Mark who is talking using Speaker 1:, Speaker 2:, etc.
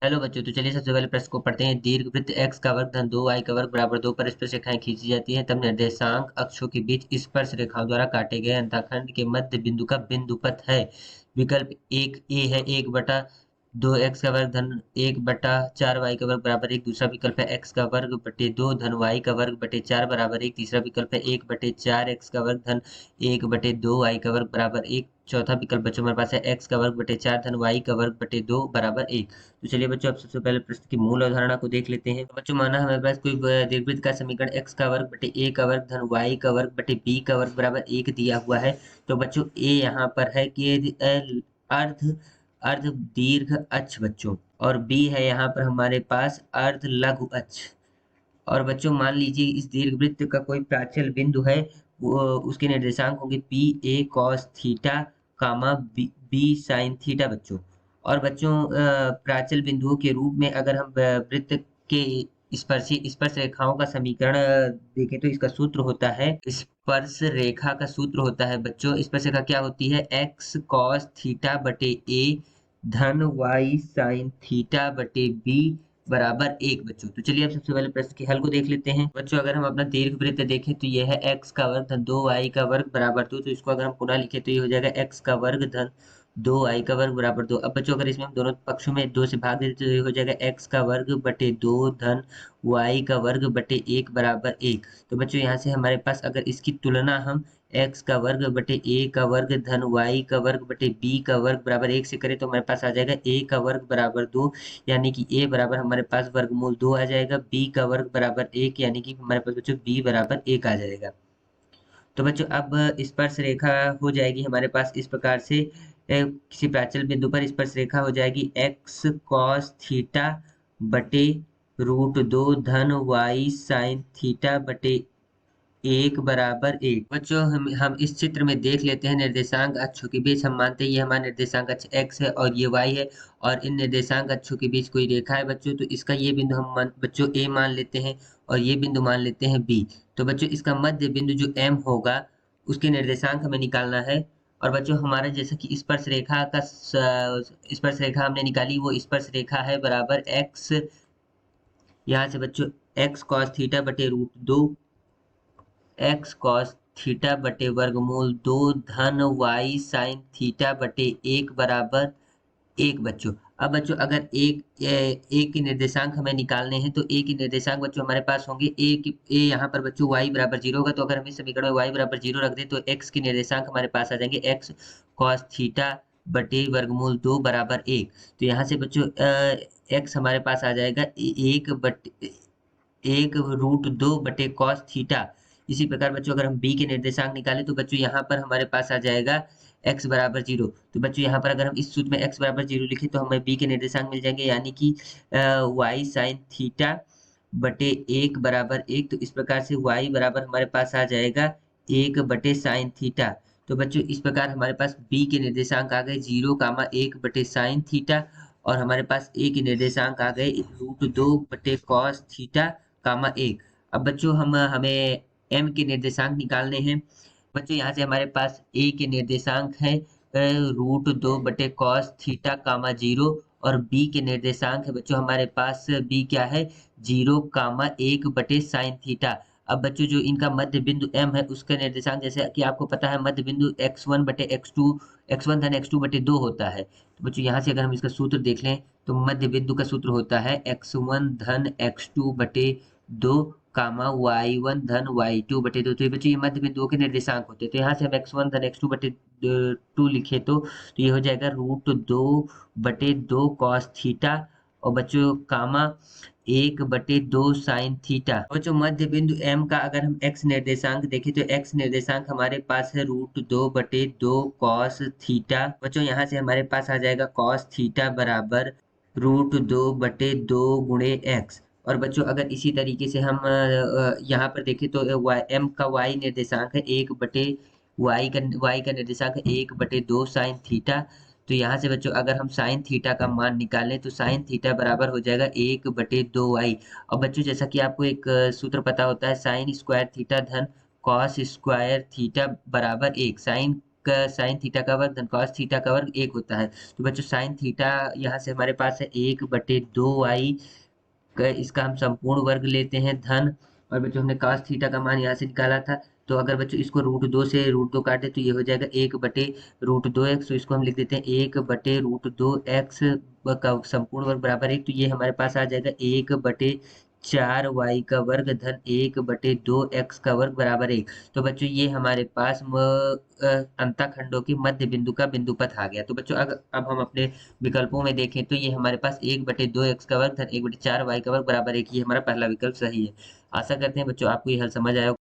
Speaker 1: Hello बच्चों, तो चलिए सबसे पहले प्रश्न को पढ़ते हैं। दीर्घवृत्त x का वर्ग धन 2y का वर्ग बराबर 2 पर स्पर्श रेखाएं खींची जाती हैं, तब निर्देशांक अक्षों के बीच स्पर्श रेखाओं द्वारा काटे गए अंतःखंड के मध्य बिंदु का बिंदुपथ है। विकल्प एक ए है 1/2 x का वर्ग धन 1/4 y का वर्ग बराबर 1। दूसरा विकल्प है x का वर्ग बटे 2 धन y का वर्ग बटे 4 बराबर 1। तीसरा विकल्प है 1/4 x का वर्ग धन 1/2 y का वर्ग बराबर 1। चौथा विकल्प बच्चों हमारे पास है x का वर्ग बटे 4 धन y का वर्ग बटे 2 बराबर 1। तो चलिए बच्चों, अब सबसे पहले प्रश्न की मूल अवधारणा को देख लेते हैं। तो बच्चों, माना हमारे पास कोई दीर्घवृत्त का समीकरण x का वर्ग बटे a का वर्ग धन y का वर्ग बटे b का वर्ग बराबर 1 दिया हुआ है। तो बच्चों a यहाँ पर है कि अर्ध अर्ध दीर्घ अक्ष बच्चों, और b है यहाँ पर हमारे पास अर्ध लघु अक्ष। और बच्चों मान लीजिए इस दीर्घवृत्त का कोई प्राचल बिंदु है, वो उसके निर्देशांक होंगे P A cos theta comma B sine theta बच्चों। और बच्चों प्राचल बिंदुओं के रूप में अगर हम वृत्त के स्पर्शी स्पर्श रेखाओं का समीकरण देखें तो इसका सूत्र होता है, स्पर्श रेखा का सूत्र होता है बच्चों, स्पर्श रेखा क्या होती है, एक्स कॉस थीटा बटे ए धन वाई साइन थीटा बटे बी बराबर 1 बच्चों। तो चलिए अब सबसे पहले प्रश्न के हल को देख लेते हैं। बच्चों अगर हम अपना दीर्घवृत्त देखें तो यह है x का वर्ग धन 2y का वर्ग बराबर 2। तो इसको अगर हम पुनः लिखें तो ये हो जाएगा x का वर्ग धन 2y का वर्ग बराबर 2। अब बच्चों अगर इसमें हम दोनों पक्षों में 2 से भाग देते तो ये हो जाएगा x का वर्ग बटे 2 धन y का वर्ग बटे 1 बराबर 1। तो बच्चों यहाँ से हमारे पास अगर इसकी तुलना हम x का वर्ग बटे a का वर्ग धन y का वर्ग बटे b का वर्ग बराबर 1 से करें तो हमारे पास आ जाएगा a का वर्ग बराबर 2, यानी कि a बराबर हमारे पास वर्गमूल 2 आ जाएगा, b का वर्ग बराबर 1 यानी कि हमारे पास बच्चों b बराबर 1 आ जाएगा। तो बच्चों अब स्पर्श रेखा हो जाएगी हमारे पास इस प्रकार से, किसी प्राचल बिंदु पर स्पर्श रेखा हो जाएगी x कॉस थीटा बटे √2 धन y साइन थीटा बटे 1 बराबर 1। बच्चों हम इस चित्र में देख लेते हैं निर्देशांक अक्षों के बीच, हम मानते हैं ये हमारा निर्देशांक अक्ष x है और ये y है, और इन निर्देशांक अक्षों के बीच कोई रेखा है बच्चों, तो इसका ये बिंदु हम बच्चों a मान लेते हैं और ये बिंदु मान लेते हैं b। तो बच्चों इसका मध्य बिंदु जो m होगा उसके निर्देशांक हमें निकालना है। और बच्चों हमारा जैसा कि स्पर्श रेखा का स्पर्श रेखा हमने निकाली, वो स्पर्श रेखा है बराबर x, यहाँ से बच्चों x कॉस थीटा बटे √2 एक्स कॉस थीटा बटे वर्गमूल 2 धन वाई साइन थीटा बटे 1 बराबर 1 बच्चों। अब बच्चों अगर ए के निर्देशांक हमें निकालने हैं तो ए के निर्देशांक बच्चों हमारे पास होंगे ए यहाँ पर बच्चों y बराबर 0 होगा, तो अगर हम इस समीकरण में y बराबर 0 रख दें तो x के निर्देशांक हमारे पास आ जाएंगे x कॉस थीटा बटे वर्गमूल 2 बराबर 1। तो यहाँ से बच्चों x हमारे पास आ जाएगा 1 √2 बटे कॉस थीटा। इसी प्रकार बच्चों अगर हम b के निर्देशांक निकालें तो बच्चों यहाँ पर हमारे पास आ जाएगा x बराबर 0। तो बच्चों यहाँ पर अगर हम इस सूत्र में x बराबर 0 लिखें तो हमें b के निर्देशांक मिल जाएंगे, यानी कि y साइन थीटा बटे 1 बराबर 1। तो इस प्रकार से y बराबर हमारे पास आ जाएगा 1 बटे साइन थीटा। तो बच्चों इस प्रकार हमारे पास b के निर्देशांक आ गए 0, 1 बटे साइन थीटा, और हमारे पास a के निर्देशांक आ गए √2 बटे कॉस थीटा कामा 1। अब बच्चों हमें m के निर्देशांक निकालने हैं। बच्चों यहाँ से हमारे पास a के निर्देशांक है √2 बटे कॉस थीटा कामा 0, और b के निर्देशांक है बच्चों हमारे पास b क्या है 0, 1 बटे साइन थीटा। अब बच्चों जो इनका मध्य बिंदु m है उसका निर्देशांक जैसे कि आपको पता है मध्य बिंदु x1 बटे x1 धन x2 बटे 2 होता है। तो बच्चों यहाँ से अगर हम इसका सूत्र देख लें तो मध्य बिंदु का सूत्र होता है x1 धन x2 बटे 2 कामा y1 धन y2 बटे 2। तो ये बच्चों ये मध्य बिंदुओं के निर्देशांक होते हैं। तो यहाँ से हम x1 धन x2 बटे 2 लिखे तो ये हो जाएगा √2 बटे 2 कॉस थीटा, और बच्चों कामा 1 बटे 2 साइन थीटा। बच्चों मध्य बिंदु m का अगर हम x निर्देशांक देखें तो x निर्देशांक हमारे पास है √2 बटे 2 कॉस थीटा। बच्चों यहाँ से हमारे पास आ जाएगा कॉस थीटा बराबर √2 बटे 2 गुणे x। और बच्चों अगर इसी तरीके से हम यहाँ पर देखें तो m का y निर्देशांक है 1 बटे y का निर्देशांक है 1 बटे 2 साइन थीटा। तो यहाँ से बच्चों अगर हम साइन थीटा का मान निकालें तो साइन थीटा बराबर हो जाएगा 1 बटे 2y। और बच्चों जैसा कि आपको एक सूत्र पता होता है साइन स्क्वायर थीटा धन कॉस स्क्वायर थीटा बराबर 1। साइन साइन थीटा का वर्ग धन कॉस थीटा का वर्ग 1 होता है। तो बच्चों साइन थीटा यहाँ से हमारे पास है 1/2 इसका हम संपूर्ण वर्ग लेते हैं धन, और बच्चों हमने cos थीटा का मान यहाँ से निकाला था। तो अगर बच्चों इसको √2 से √2 काटे तो ये हो जाएगा 1/√2x। तो इसको हम लिख देते हैं 1/√2x का संपूर्ण वर्ग बराबर 1। तो ये हमारे पास आ जाएगा 1/4y का वर्ग धन 1/2x का वर्ग बराबर 1। तो बच्चों ये हमारे पास अंतःखंडों के मध्य बिंदु का बिंदुपथ आ गया। तो बच्चों अब हम अपने विकल्पों में देखें तो ये हमारे पास 1/2x का वर्ग धन 1/4y का वर्ग बराबर 1, ये हमारा पहला विकल्प सही है। आशा करते हैं बच्चों आपको ये हल समझ आया।